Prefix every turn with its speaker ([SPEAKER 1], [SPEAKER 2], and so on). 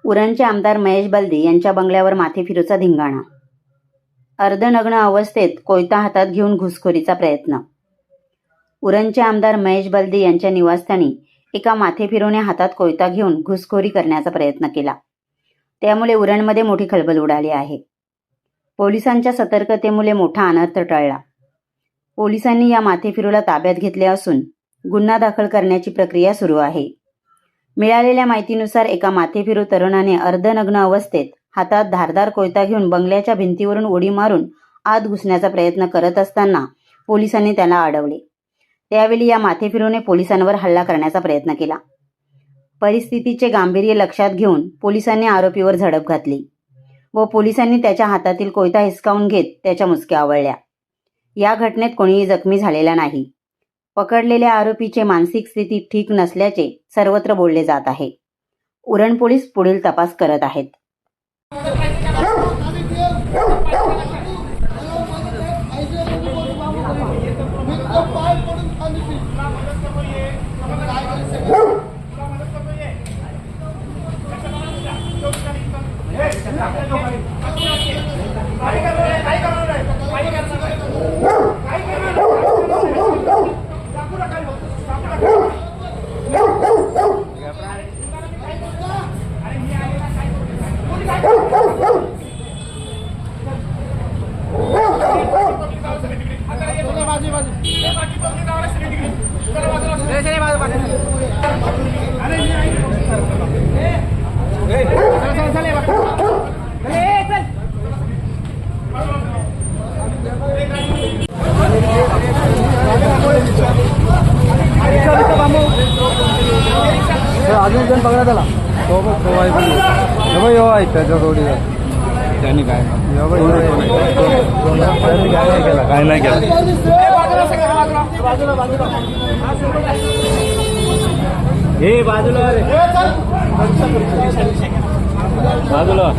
[SPEAKER 1] उरणचे आमदार महेश बलदी यांच्या बंगल्यावर माथेफिरूचा धिंगाणा. अर्धनग्न अवस्थेत कोयता हातात घेऊन घुसखोरीचा प्रयत्न. उरणचे आमदार महेश बलदी यांच्या निवासस्थानी एका माथेफिरूने हातात कोयता घेऊन घुसखोरी करण्याचा प्रयत्न केला. त्यामुळे उरणमध्ये मोठी खळबळ उडाली आहे. पोलिसांच्या सतर्कतेमुळे मोठा अनर्थ टळला. पोलिसांनी या माथेफिरूला ताब्यात घेतले असून गुन्हा दाखल करण्याची प्रक्रिया सुरू आहे. मिळालेल्या माहितीनुसार एका माथेफिरू तरुणाने अर्धनग्न अवस्थेत हातात धारदार कोयता घेऊन बंगल्याच्या भिंतीवरून उडी मारून आत घुसण्याचा प्रयत्न करत असताना पोलिसांनी त्याला अडवले. त्यावेळी या माथेफिरूने पोलिसांवर हल्ला करण्याचा प्रयत्न केला. परिस्थितीचे गांभीर्य लक्षात घेऊन पोलिसांनी आरोपीवर झडप घातली व पोलिसांनी त्याच्या हातातील कोयता हिसकावून घेत त्याच्या मुसक्या आवळल्या. या घटनेत कोणीही जखमी झालेला नाही. पकडलेल्या आरोपीचे मानसिक स्थिती ठीक नसल्याचे सर्वत्र बोलले जात आहे. उरण पोलीस पुढील तपास करत आहेत.
[SPEAKER 2] अजून जण पकडा त्याला त्याच्या जोडी त्यांनी काय नाही केलं हे बाजूला बाजूला